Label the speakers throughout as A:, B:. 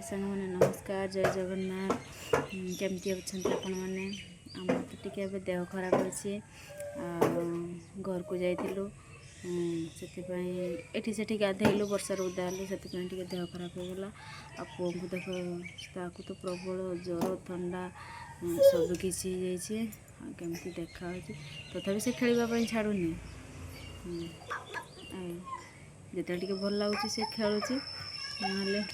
A: हाय सांग मैंने नमस्कार जय जगन्नाथ केमती अच्छा आपण मैंने आम तो टी देह खराब अच्छे घर को जाइलु से गाधेलु वर्षा उदा हेलु से देह खराब हो गला आ पुओ को देख ताकू तो प्रबल ज्वर ठंडा सबकि केमती देखा तथापि से खेलवाई छाड़ूनी जिते भल लगुच से खेलुची ना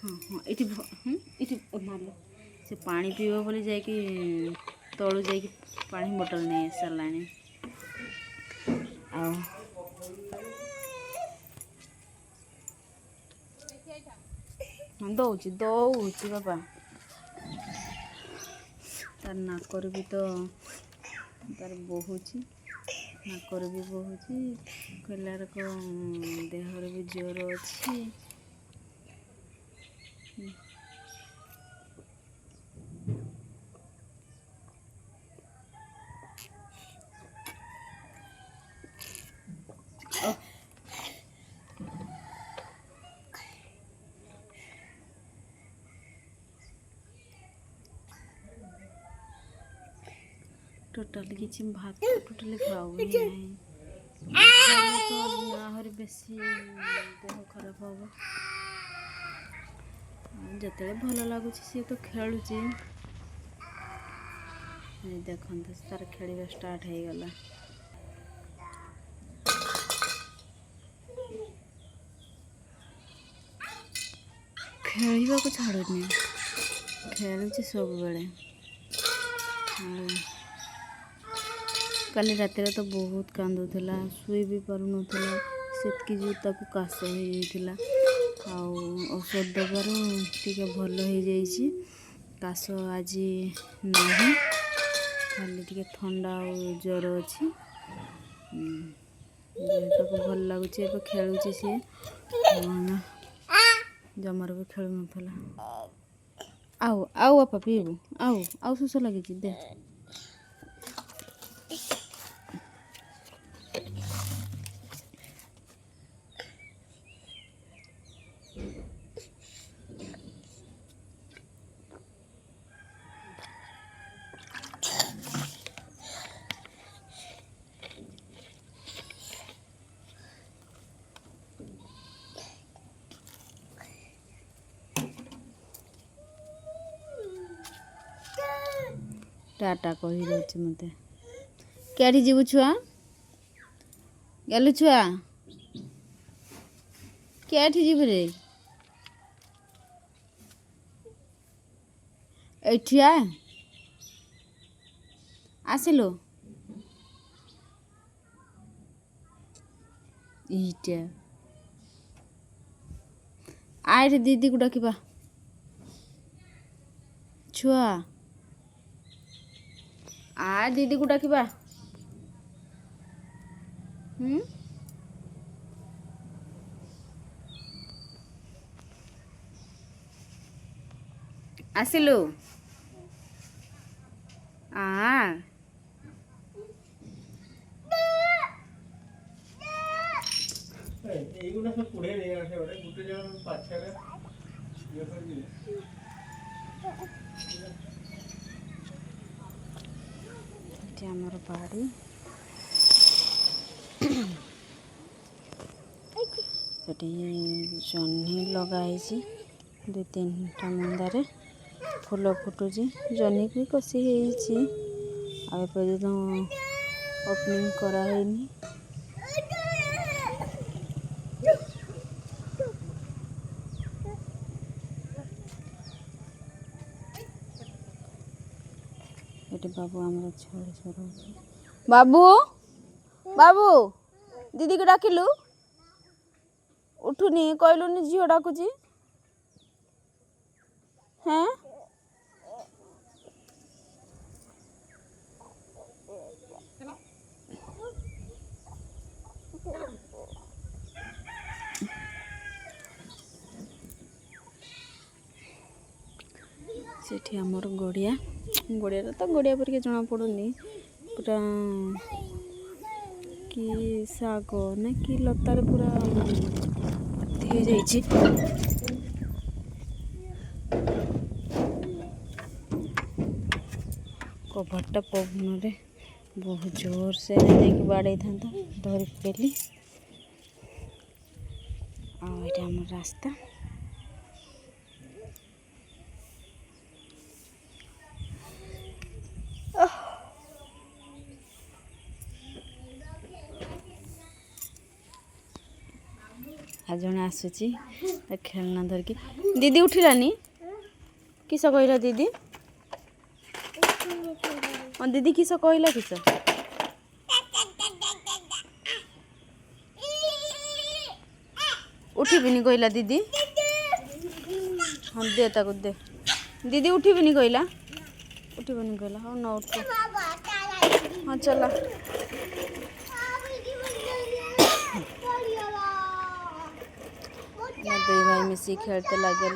A: हाँ ये मार से पानी पीब बोली जाकि तलू जा पानी बोतल नहीं सारा दौची दौची बाबा तार नाकर भी तो तार बहुची नाकर भी बहुची कलार को देहर भी ज्वर अच्छी टोटाली किसी भात टोटाली खाऊनी तो आहरी बेसी देह खराब हम जिते भल लगुच सी तो खेलुची देखते तार खेल स्टार्ट हो गला खेल को छाड़ुनी खेलुची सब बेले काली रात तो बहुत कांदुला शुई भी पार नाला से जो ताकू काश हो औषध दबार टी भल हो जाइए काश आज नहीं खाली टी ठंडा और ज्वर अच्छी भल लगुच खेलुची सी जमार भी खेलु नाला आउ आउ बापा पीबू आउ आउ शोष लगी दे टाटा कही रोचे मत क्या जीवु छुआ गलु छुआ क्या जीव रे एठिया आसिलु इटा आए दीदी को डाकिबा छुआ आ दीदी को डाकिबा आसिलु आमर बाड़ी जह्नी लगाई दु तीन टा मंदारे फूल फुटुची जह्नी भी कषि आपर्यंत ओपनिंग कराइनी ये बाबू आम छड़ छड़ बाबू बाबू दीदी को डाकिलु उठुनी कहलुनी झील डाकुची हैं सेठी आमर गड़िया गड़िया तो गड़िया परिके जना पड़ुनी पूरा कि ଶାଗ ନା କି ଲତାରେ ପୁରା ଭର୍ତ୍ତି ହେଇଯାଇଛି। କବାଟଟା ପବନରେ ବହୁତ ଜୋରସେ ଯାଇକି ବାଡ଼େଇଥାନ୍ତା, ଧରି ପକେଇଲି। ଆଉ ଏଇଟା ଆମର ରାସ୍ତା। ଆଉ ଜଣେ ଆସୁଛି ତା ଖେଳନା ଧରିକି। ଦିଦି ଉଠିଲାନି? କିସ କହିଲା ଦିଦି? ହଁ ଦିଦି କିସ କହିଲା? କିସ ଉଠିବିନି କହିଲା ଦିଦି? ହଁ ଦେ ତାକୁ ଦେ। ଦିଦି ଉଠିବିନି କହିଲା? ଉଠିବିନି କହିଲା, ହଉ ନ ଉଠୁ। ହଁ ଚଲ। ना दुई भाई मिसी खेलते लगे।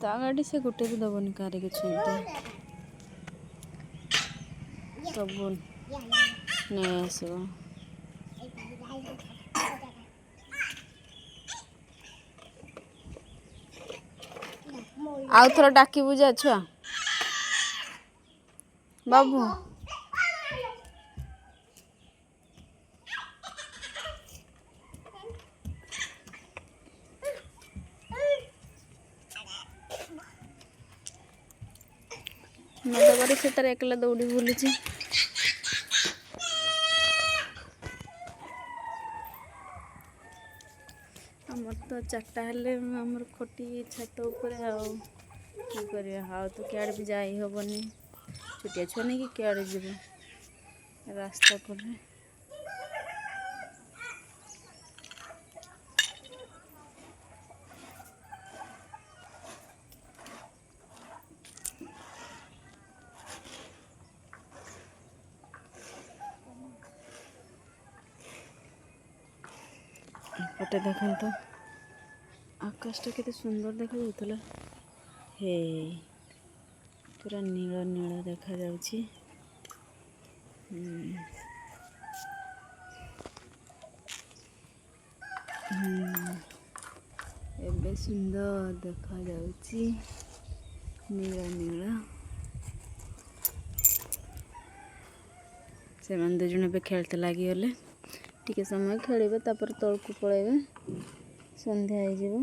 A: ता गाड़ी से गोटे भी दबनी कार के छुटे सब नहीं आसो। आउ थोड़ा डाकी बुझा छुआ बाबू। से तार एकला दौड़ी बुलूँ। आमर तो 4टा हेले आमर खटी छात उपरे आउ कि करिया। आउ तो क्या भी जाई हेबनी, छोटिया छुआ नहीं कि क्या जीव रास्ता पर। पटे देखा तो आकाशटा केते सुंदर देखा जाउतला। हे पूरा नील नील देखा जाउची। एबे सुंदर देखा जाउची नील नील। से मन दो जण पे खेलते लगी गले। टिके समय खेलिबे तापर तळकु पळेबे, संध्या हो जीवो।